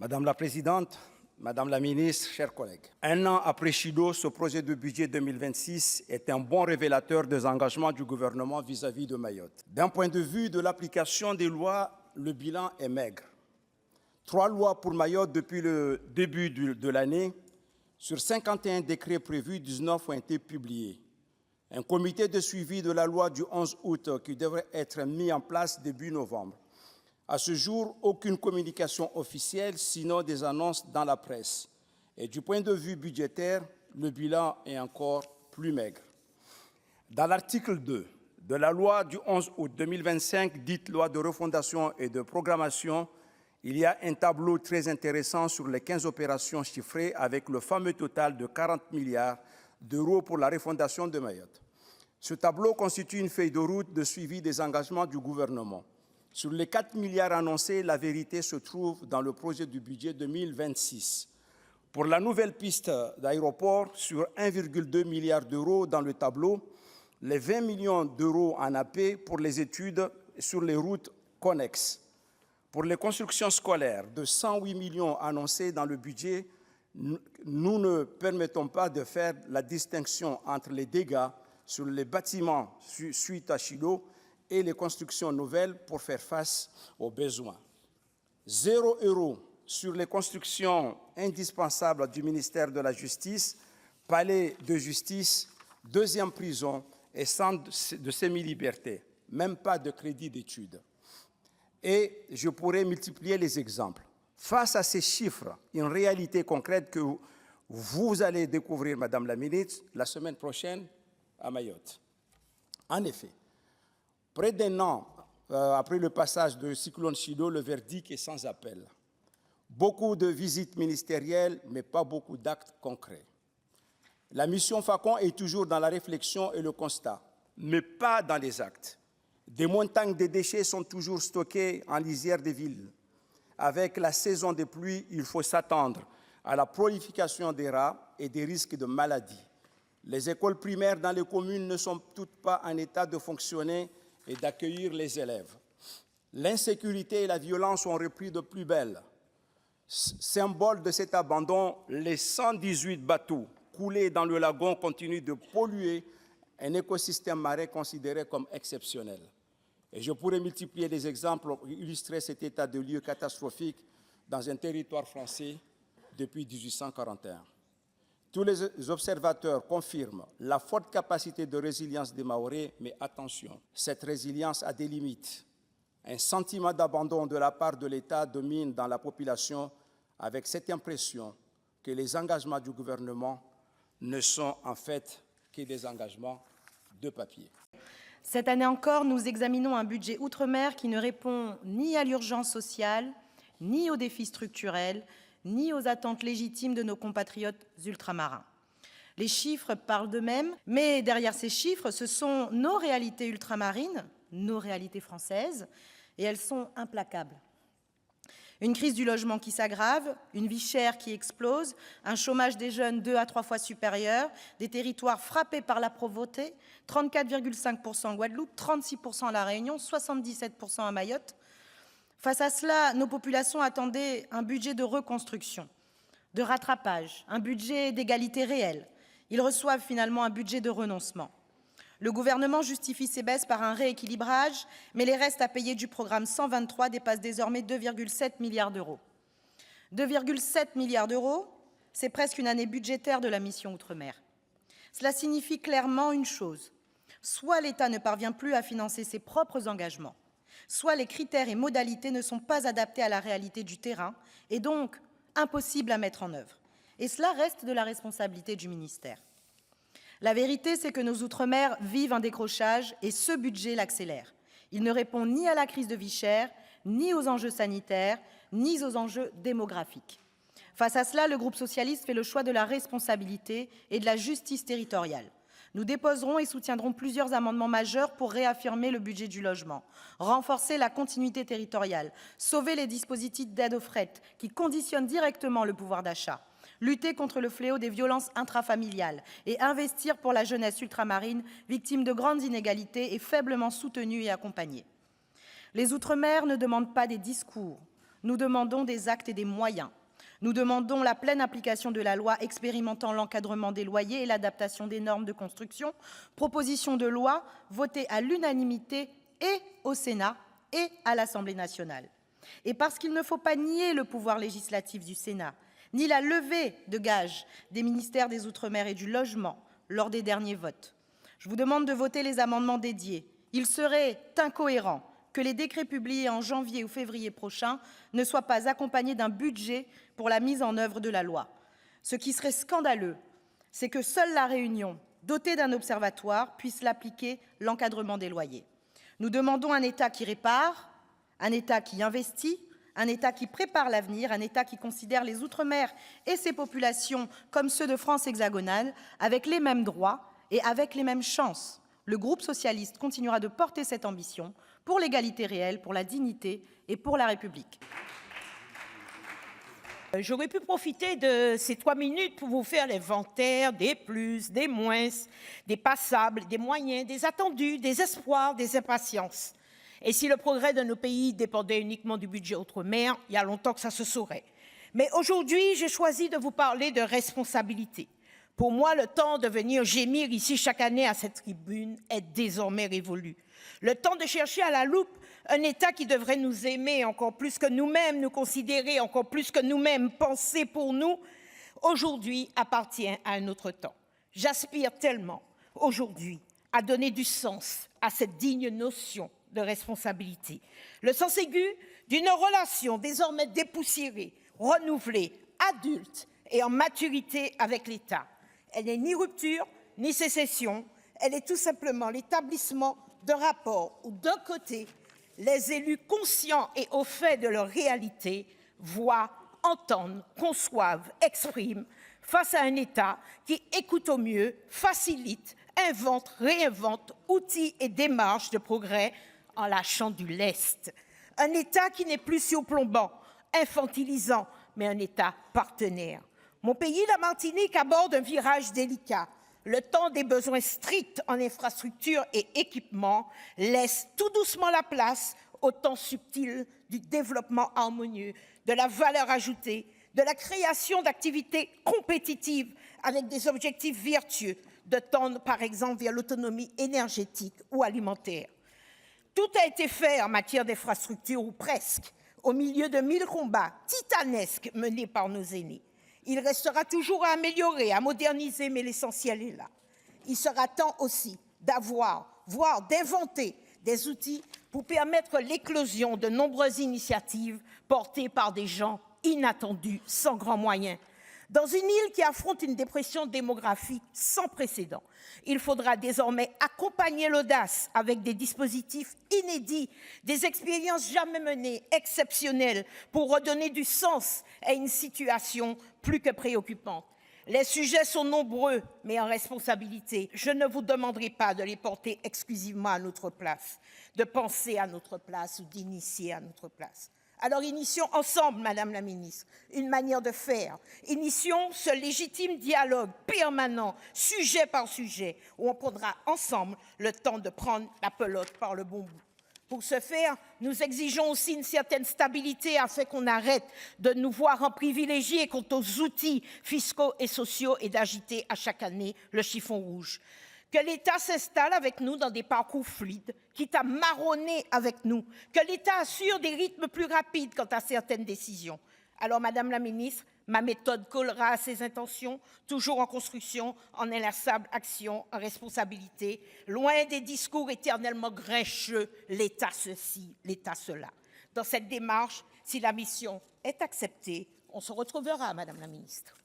Madame la Présidente, Madame la Ministre, chers collègues, un an après Chido, ce projet de budget 2026 est un bon révélateur des engagements du gouvernement vis-à-vis de Mayotte. D'un point de vue de l'application des lois, le bilan est maigre. 3 lois pour Mayotte depuis le début de l'année. Sur 51 décrets prévus, 19 ont été publiés. Un comité de suivi de la loi du 11 août qui devrait être mis en place début novembre. À ce jour, aucune communication officielle, sinon des annonces dans la presse. Et du point de vue budgétaire, le bilan est encore plus maigre. Dans l'article 2 de la loi du 11 août 2025, dite loi de refondation et de programmation, il y a un tableau très intéressant sur les 15 opérations chiffrées avec le fameux total de 40 milliards d'euros pour la refondation de Mayotte. Ce tableau constitue une feuille de route de suivi des engagements du gouvernement. Sur les 4 milliards annoncés, la vérité se trouve dans le projet du budget 2026. Pour la nouvelle piste d'aéroport, sur 1,2 milliard d'euros dans le tableau, les 20 millions d'euros en AP pour les études sur les routes connexes. Pour les constructions scolaires, de 108 millions annoncés dans le budget, nous ne permettons pas de faire la distinction entre les dégâts sur les bâtiments suite à Chido et les constructions nouvelles pour faire face aux besoins. 0 € sur les constructions indispensables du ministère de la Justice, palais de justice, 2e prison et centre de semi-liberté. Même pas de crédit d'études. Et je pourrais multiplier les exemples. Face à ces chiffres, une réalité concrète que vous allez découvrir, Madame la Ministre, la semaine prochaine à Mayotte. En effet, près d'un an après le passage de cyclone Chido, le verdict est sans appel. Beaucoup de visites ministérielles, mais pas beaucoup d'actes concrets. La mission Facon est toujours dans la réflexion et le constat, mais pas dans les actes. Des montagnes de déchets sont toujours stockées en lisière des villes. Avec la saison des pluies, il faut s'attendre à la prolifération des rats et des risques de maladies. Les écoles primaires dans les communes ne sont toutes pas en état de fonctionner et d'accueillir les élèves. L'insécurité et la violence ont repris de plus belle. Symbole de cet abandon, les 118 bateaux coulés dans le lagon continuent de polluer un écosystème marin considéré comme exceptionnel. Et je pourrais multiplier les exemples pour illustrer cet état de lieu catastrophique dans un territoire français depuis 1841. Tous les observateurs confirment la forte capacité de résilience des Mahorais, mais attention, cette résilience a des limites. Un sentiment d'abandon de la part de l'État domine dans la population avec cette impression que les engagements du gouvernement ne sont en fait que des engagements de papier. Cette année encore, nous examinons un budget outre-mer qui ne répond ni à l'urgence sociale, ni aux défis structurels, ni aux attentes légitimes de nos compatriotes ultramarins. Les chiffres parlent d'eux-mêmes, mais derrière ces chiffres, ce sont nos réalités ultramarines, nos réalités françaises, et elles sont implacables. Une crise du logement qui s'aggrave, une vie chère qui explose, un chômage des jeunes 2 à 3 fois supérieur, des territoires frappés par la pauvreté, 34,5% en Guadeloupe, 36% à La Réunion, 77% à Mayotte. Face à cela, nos populations attendaient un budget de reconstruction, de rattrapage, un budget d'égalité réelle. Ils reçoivent finalement un budget de renoncement. Le gouvernement justifie ces baisses par un rééquilibrage, mais les restes à payer du programme 123 dépassent désormais 2,7 milliards d'euros. 2,7 milliards d'euros, c'est presque une année budgétaire de la mission Outre-mer. Cela signifie clairement une chose. Soit l'État ne parvient plus à financer ses propres engagements, soit les critères et modalités ne sont pas adaptés à la réalité du terrain et donc impossibles à mettre en œuvre. Et cela reste de la responsabilité du ministère. La vérité, c'est que nos Outre-mer vivent un décrochage et ce budget l'accélère. Il ne répond ni à la crise de vie chère, ni aux enjeux sanitaires, ni aux enjeux démographiques. Face à cela, le groupe socialiste fait le choix de la responsabilité et de la justice territoriale. Nous déposerons et soutiendrons plusieurs amendements majeurs pour réaffirmer le budget du logement, renforcer la continuité territoriale, sauver les dispositifs d'aide au fret qui conditionnent directement le pouvoir d'achat, lutter contre le fléau des violences intrafamiliales et investir pour la jeunesse ultramarine, victime de grandes inégalités et faiblement soutenue et accompagnée. Les Outre-mer ne demandent pas des discours, Nous demandons des actes et des moyens. Nous demandons la pleine application de la loi expérimentant l'encadrement des loyers et l'adaptation des normes de construction, proposition de loi votée à l'unanimité et au Sénat et à l'Assemblée nationale. Et parce qu'il ne faut pas nier le pouvoir législatif du Sénat, ni la levée de gages des ministères des Outre-mer et du Logement lors des derniers votes, je vous demande de voter les amendements dédiés. Il serait incohérent que les décrets publiés en janvier ou février prochain ne soient pas accompagnés d'un budget pour la mise en œuvre de la loi. Ce qui serait scandaleux, c'est que seule La Réunion, dotée d'un observatoire, puisse l'appliquer l'encadrement des loyers. Nous demandons un État qui répare, un État qui investit, un État qui prépare l'avenir, un État qui considère les Outre-mer et ses populations comme ceux de France hexagonale, avec les mêmes droits et avec les mêmes chances. Le groupe socialiste continuera de porter cette ambition pour l'égalité réelle, pour la dignité et pour la République. J'aurais pu profiter de ces 3 minutes pour vous faire l'inventaire des plus, des moins, des passables, des moyens, des attendus, des espoirs, des impatiences. Et si le progrès de nos pays dépendait uniquement du budget outre-mer, il y a longtemps que ça se saurait. Mais aujourd'hui, j'ai choisi de vous parler de responsabilité. Pour moi, le temps de venir gémir ici chaque année à cette tribune est désormais révolu. Le temps de chercher à la loupe un État qui devrait nous aimer encore plus que nous-mêmes, nous considérer encore plus que nous-mêmes, penser pour nous, aujourd'hui appartient à un autre temps. J'aspire tellement, aujourd'hui, à donner du sens à cette digne notion de responsabilité. Le sens aigu d'une relation désormais dépoussiérée, renouvelée, adulte et en maturité avec l'État. Elle n'est ni rupture, ni sécession, elle est tout simplement l'établissement de rapports où, d'un côté, les élus conscients et au fait de leur réalité voient, entendent, conçoivent, expriment face à un État qui écoute au mieux, facilite, invente, réinvente outils et démarches de progrès en lâchant du lest. Un État qui n'est plus surplombant, infantilisant, mais un État partenaire. Mon pays, la Martinique, aborde un virage délicat. Le temps des besoins stricts en infrastructures et équipements laisse tout doucement la place au temps subtil du développement harmonieux, de la valeur ajoutée, de la création d'activités compétitives avec des objectifs vertueux, de tendre par exemple vers l'autonomie énergétique ou alimentaire. Tout a été fait en matière d'infrastructures, ou presque, au milieu de 1000 combats titanesques menés par nos aînés. Il restera toujours à améliorer, à moderniser, mais l'essentiel est là. Il sera temps aussi d'avoir, voire d'inventer des outils pour permettre l'éclosion de nombreuses initiatives portées par des gens inattendus, sans grands moyens. Dans une île qui affronte une dépression démographique sans précédent, il faudra désormais accompagner l'audace avec des dispositifs inédits, des expériences jamais menées, exceptionnelles, pour redonner du sens à une situation plus que préoccupante. Les sujets sont nombreux, mais en responsabilité. Je ne vous demanderai pas de les porter exclusivement à notre place, de penser à notre place ou d'initier à notre place. Alors initions ensemble, Madame la Ministre, une manière de faire. Initions ce légitime dialogue permanent, sujet par sujet, où on prendra ensemble le temps de prendre la pelote par le bon bout. Pour ce faire, nous exigeons aussi une certaine stabilité afin qu'on arrête de nous voir en privilégiés quant aux outils fiscaux et sociaux et d'agiter à chaque année le chiffon rouge. Que l'État s'installe avec nous dans des parcours fluides, quitte à marronner avec nous, que l'État assure des rythmes plus rapides quant à certaines décisions. Alors, Madame la Ministre, ma méthode collera à ces intentions, toujours en construction, en inlassable action, en responsabilité, loin des discours éternellement grincheux, l'État ceci, l'État cela. Dans cette démarche, si la mission est acceptée, on se retrouvera, Madame la Ministre.